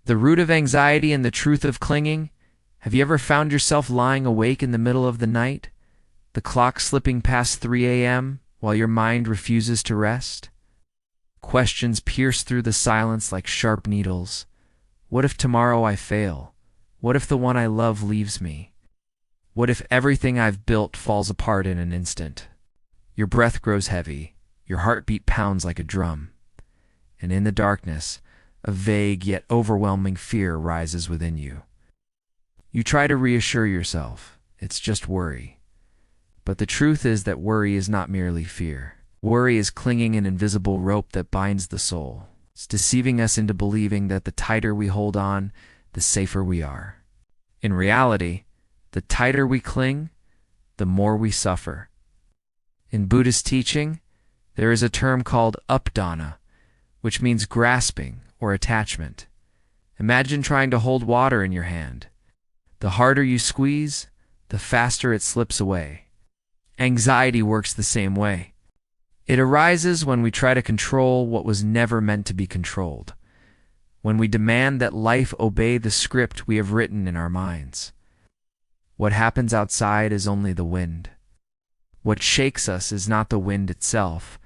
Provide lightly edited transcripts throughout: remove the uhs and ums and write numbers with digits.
The root of anxiety and the truth of clinging. Have you ever found yourself lying awake in the middle of the night, the clock slipping past 3 a.m. while your mind refuses to rest? Questions pierce through the silence like sharp needles. What if tomorrow I fail? What if the one I love leaves me? What if everything I've built falls apart in an instant? Your breath grows heavy, your heartbeat pounds like a drum, and in the darkness, a vague yet overwhelming fear rises within you. You try to reassure yourself, it's just worry. But the truth is that worry is not merely fear. Worry is clinging an invisible rope that binds the soul. It's deceiving us into believing that the tighter we hold on, the safer we are. In reality, the tighter we cling, the more we suffer. In Buddhist teaching, there is a term called updana, which means grasping or attachment. Imagine trying to hold water in your hand. The harder you squeeze, the faster it slips away. Anxiety works the same way. It arises when we try to control what was never meant to be controlled, when we demand that life obey the script we have written in our minds. What happens outside is only the wind. What shakes us is not the wind itself,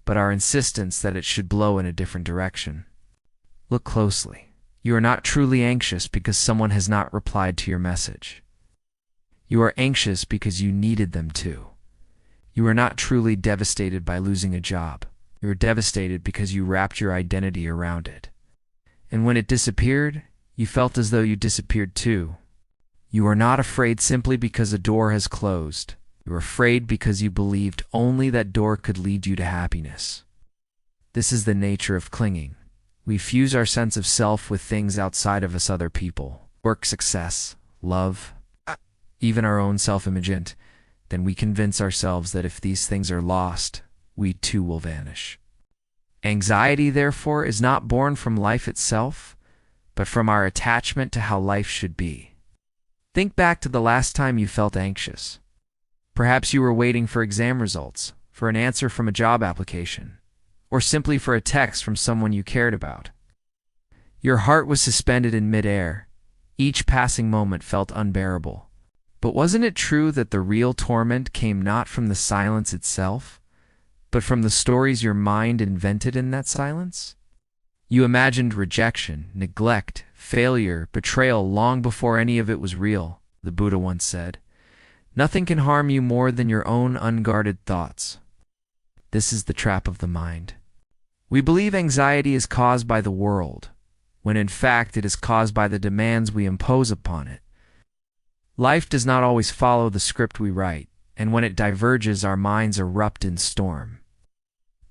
but our insistence that it should blow in a different direction. Look closely. You are not truly anxious because someone has not replied to your message. You are anxious because you needed them to. You are not truly devastated by losing a job. You are devastated because you wrapped your identity around it. And when it disappeared, you felt as though you disappeared too. You are not afraid simply because a door has closed. You are afraid because you believed only that door could lead you to happiness. This is the nature of clinging. We fuse our sense of self with things outside of us, other people, work, success, love, even our own self-image. Then we convince ourselves that if these things are lost, we too will vanish. Anxiety, therefore, is not born from life itself, but from our attachment to how life should be. Think back to the last time you felt anxious. Perhaps you were waiting for exam results, for an answer from a job application, or simply for a text from someone you cared about. Your heart was suspended in midair. Each passing moment felt unbearable. But wasn't it true that the real torment came not from the silence itself, but from the stories your mind invented in that silence? You imagined rejection, neglect, failure, betrayal long before any of it was real, the Buddha once said. Nothing can harm you more than your own unguarded thoughts. This is the trap of the mind. We believe anxiety is caused by the world, when in fact it is caused by the demands we impose upon it. Life does not always follow the script we write, and when it diverges, our minds erupt in storm.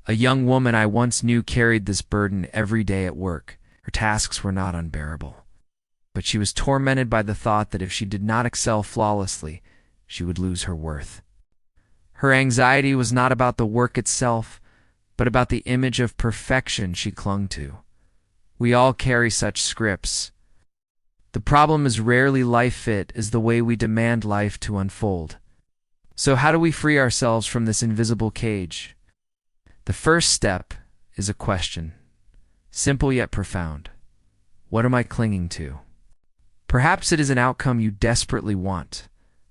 A young woman I once knew carried this burden every day at work. Her tasks were not unbearable, but she was tormented by the thought that if she did not excel flawlessly, she would lose her worth. Her anxiety was not about the work itself, but about the image of perfection she clung to. We all carry such scripts. The problem is rarely life fit as the way we demand life to unfold. So how do we free ourselves from this invisible cage? The first step is a question, simple yet profound. What am I clinging to? Perhaps it is an outcome you desperately want,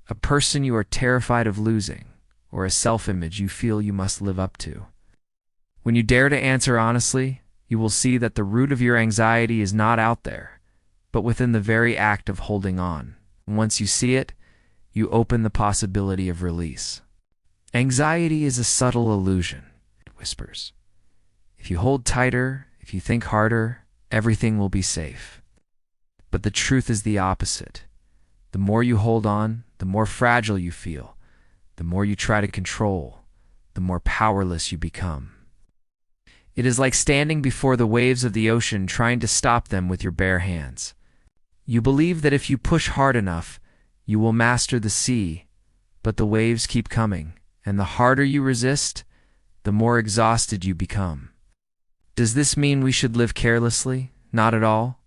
a person you are terrified of losing, or a self-image you feel you must live up to. When you dare to answer honestly, you will see that the root of your anxiety is not out there, but within the very act of holding on. And once you see it, you open the possibility of release. Anxiety is a subtle illusion, it whispers. If you hold tighter, if you think harder, everything will be safe. But the truth is the opposite. The more you hold on, the more fragile you feel. The more you try to control, the more powerless you become. It is like standing before the waves of the ocean trying to stop them with your bare hands. You believe that if you push hard enough, you will master the sea, but the waves keep coming, and the harder you resist, the more exhausted you become. Does this mean we should live carelessly? Not at all.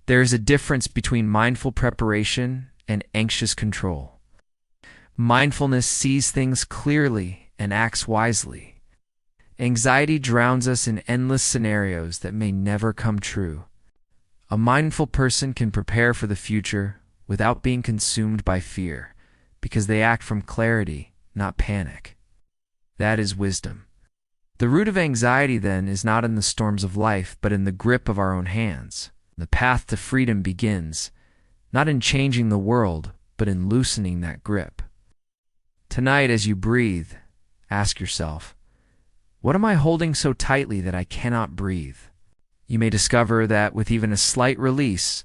There is a difference between mindful preparation and anxious control. Mindfulness sees things clearly and acts wisely. Anxiety drowns us in endless scenarios that may never come true. A mindful person can prepare for the future without being consumed by fear, because they act from clarity, not panic. That is wisdom. The root of anxiety, then, is not in the storms of life, but in the grip of our own hands. The path to freedom begins, not in changing the world, but in loosening that grip. Tonight, as you breathe, ask yourself, what am I holding so tightly that I cannot breathe? You may discover that with even a slight release,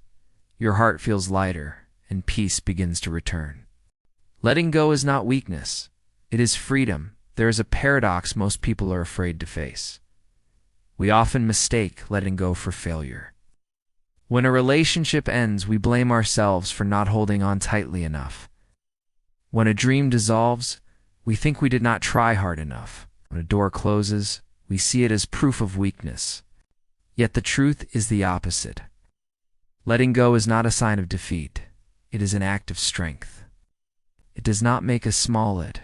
your heart feels lighter and peace begins to return. Letting go is not weakness. It is freedom. There is a paradox most people are afraid to face. We often mistake letting go for failure. When a relationship ends, we blame ourselves for not holding on tightly enough. When a dream dissolves, we think we did not try hard enough. When a door closes, we see it as proof of weakness. Yet the truth is the opposite. Letting go is not a sign of defeat. It is an act of strength. It does not make us small. It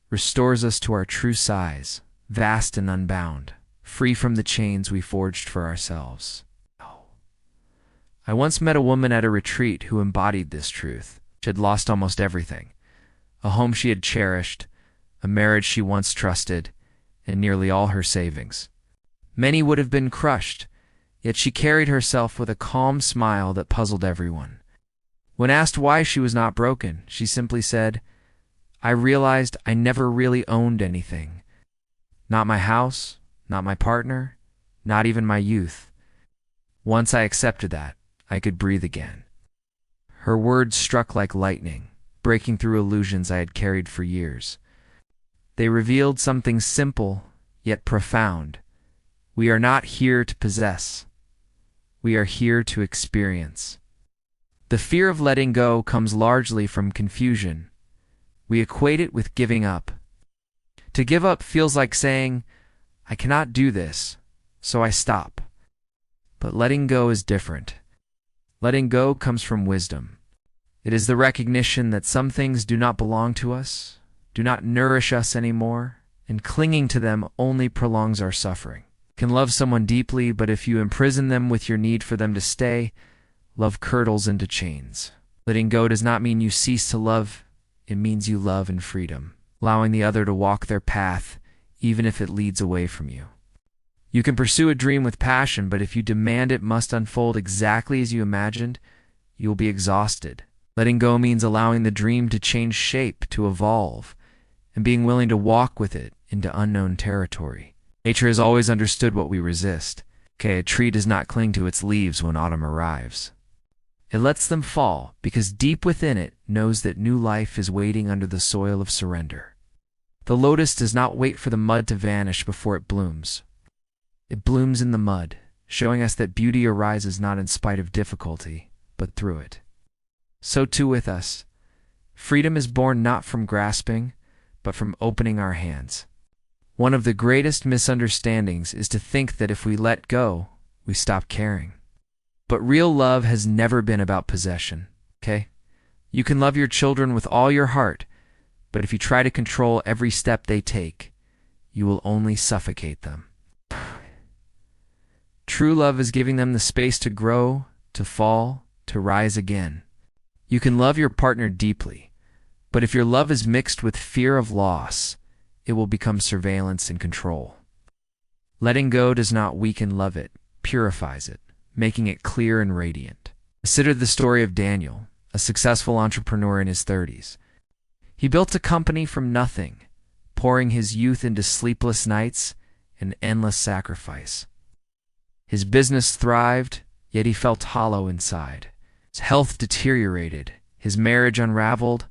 restores us to our true size, vast and unbound, free from the chains we forged for ourselves. I once met a woman at a retreat who embodied this truth. She had lost almost everything: a home she had cherished, a marriage she once trusted, and nearly all her savings. Many would have been crushed, yet she carried herself with a calm smile that puzzled everyone. When asked why she was not broken, she simply said, "I realized I never really owned anything. Not my house, not my partner, not even my youth. Once I accepted that, I could breathe again." Her words struck like lightning, breaking through illusions I had carried for years. They revealed something simple, yet profound. We are not here to possess. We are here to experience. The fear of letting go comes largely from confusion. We equate it with giving up. To give up feels like saying, "I cannot do this, so I stop." But letting go is different. Letting go comes from wisdom. It is the recognition that some things do not belong to us, do not nourish us anymore, and clinging to them only prolongs our suffering. You can love someone deeply, but if you imprison them with your need for them to stay, love curdles into chains. Letting go does not mean you cease to love. It means you love in freedom, allowing the other to walk their path, even if it leads away from you. You can pursue a dream with passion, but if you demand it must unfold exactly as you imagined, you will be exhausted. Letting go means allowing the dream to change shape, to evolve, and being willing to walk with it into unknown territory. Nature has always understood what we resist. A tree does not cling to its leaves when autumn arrives. It lets them fall because deep within it knows that new life is waiting under the soil of surrender. The lotus does not wait for the mud to vanish before it blooms. It blooms in the mud, showing us that beauty arises not in spite of difficulty, but through it. So too with us. Freedom is born not from grasping, but from opening our hands. One of the greatest misunderstandings is to think that if we let go, we stop caring. But real love has never been about possession, okay? You can love your children with all your heart, but if you try to control every step they take, you will only suffocate them. True love is giving them the space to grow, to fall, to rise again. You can love your partner deeply, but if your love is mixed with fear of loss, it will become surveillance and control. Letting go does not weaken love, it purifies it, making it clear and radiant. Consider the story of Daniel, a successful entrepreneur in his 30s. He built a company from nothing, pouring his youth into sleepless nights and endless sacrifice. His business thrived, yet he felt hollow inside. His health deteriorated, his marriage unraveled,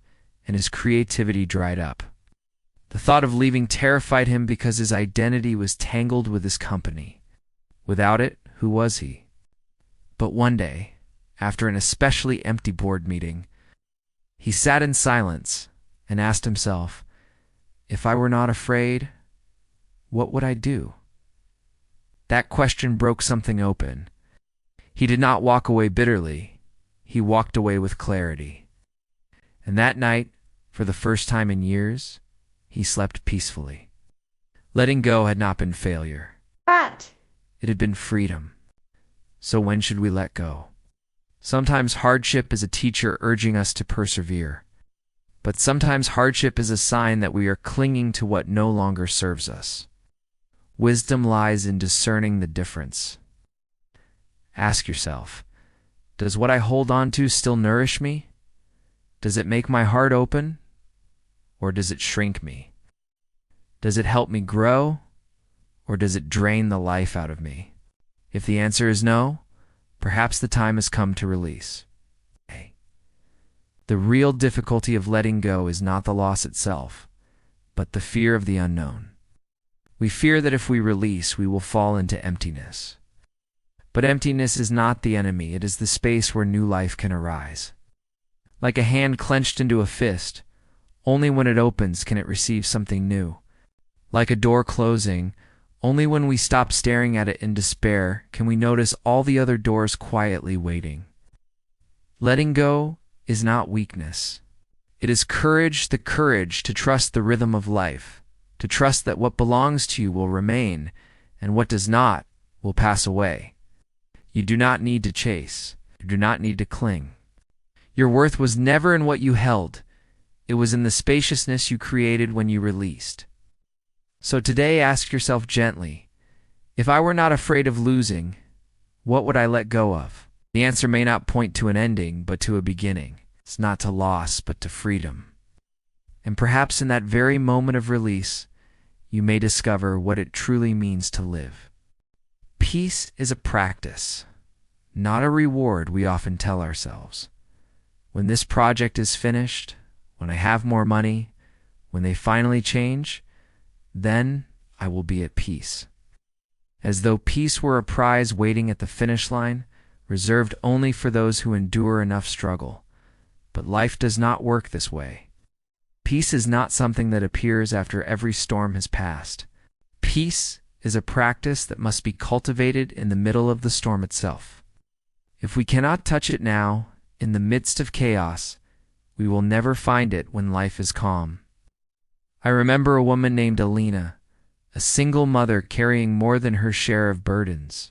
and his creativity dried up. The thought of leaving terrified him because his identity was tangled with his company. Without it, who was he? But one day, after an especially empty board meeting, he sat in silence and asked himself, "If I were not afraid, what would I do?" That question broke something open. He did not walk away bitterly. He walked away with clarity. And that night, for the first time in years, he slept peacefully. Letting go had not been failure. But It had been freedom. So when should we let go? Sometimes hardship is a teacher urging us to persevere. But sometimes hardship is a sign that we are clinging to what no longer serves us. Wisdom lies in discerning the difference. Ask yourself, does what I hold on to still nourish me? Does it make my heart open? Or does it shrink me? Does it help me grow? Or does it drain the life out of me? If the answer is no, perhaps the time has come to release. The real difficulty of letting go is not the loss itself, but the fear of the unknown. We fear that if we release, we will fall into emptiness. But emptiness is not the enemy, it is the space where new life can arise. Like a hand clenched into a fist, only when it opens can it receive something new. Like a door closing, only when we stop staring at it in despair can we notice all the other doors quietly waiting. Letting go is not weakness. It is courage, the courage to trust the rhythm of life, to trust that what belongs to you will remain, and what does not will pass away. You do not need to chase. You do not need to cling. Your worth was never in what you held. It was in the spaciousness you created when you released. So today ask yourself gently, if I were not afraid of losing, what would I let go of? The answer may not point to an ending, but to a beginning. It's not to loss, but to freedom. And perhaps in that very moment of release, you may discover what it truly means to live. Peace is a practice, not a reward, we often tell ourselves. When this project is finished, when I have more money, when they finally change, then I will be at peace. As though peace were a prize waiting at the finish line, reserved only for those who endure enough struggle. But life does not work this way. Peace is not something that appears after every storm has passed. Peace is a practice that must be cultivated in the middle of the storm itself. If we cannot touch it now, in the midst of chaos, we will never find it when life is calm. I remember a woman named Alina, a single mother carrying more than her share of burdens.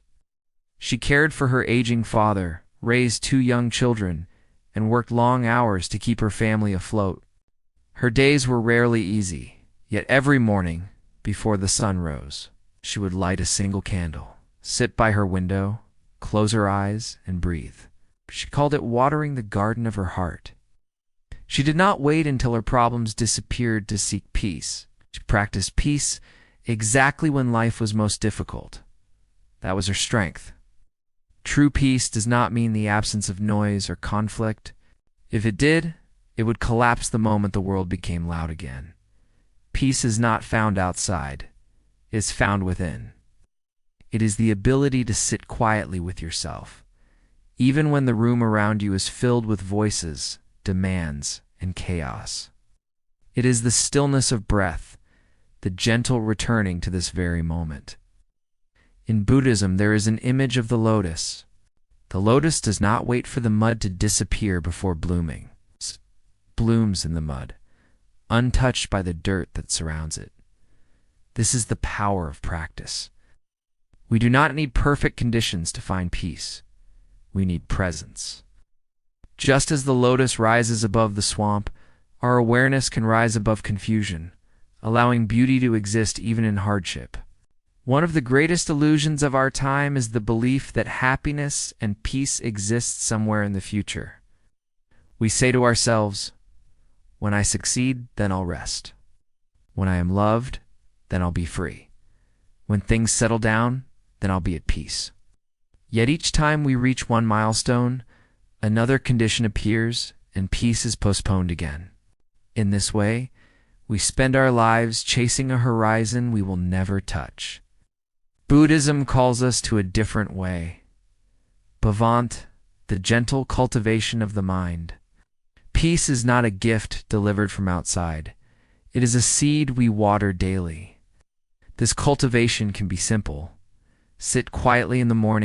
She cared for her aging father, raised 2 young children, and worked long hours to keep her family afloat. Her days were rarely easy, yet every morning, before the sun rose, she would light a single candle, sit by her window, close her eyes, and breathe. She called it watering the garden of her heart. She did not wait until her problems disappeared to seek peace. She practiced peace exactly when life was most difficult. That was her strength. True peace does not mean the absence of noise or conflict. If it did, it would collapse the moment the world became loud again. Peace is not found outside. It is found within. It is the ability to sit quietly with yourself, even when the room around you is filled with voices, demands, and chaos. It is the stillness of breath, the gentle returning to this very moment. In Buddhism, there is an image of the lotus. The lotus does not wait for the mud to disappear before blooming. It blooms in the mud, untouched by the dirt that surrounds it. This is the power of practice. We do not need perfect conditions to find peace. We need presence. Just as the lotus rises above the swamp, our awareness can rise above confusion, allowing beauty to exist even in hardship. One of the greatest illusions of our time is the belief that happiness and peace exist somewhere in the future. We say to ourselves, when I succeed, then I'll rest. When I am loved, then I'll be free. When things settle down, then I'll be at peace. Yet each time we reach one milestone, another condition appears and peace is postponed again. In this way, we spend our lives chasing a horizon we will never touch. Buddhism calls us to a different way. Bhavant, the gentle cultivation of the mind. Peace is not a gift delivered from outside. It is a seed we water daily. This cultivation can be simple. Sit quietly in the morning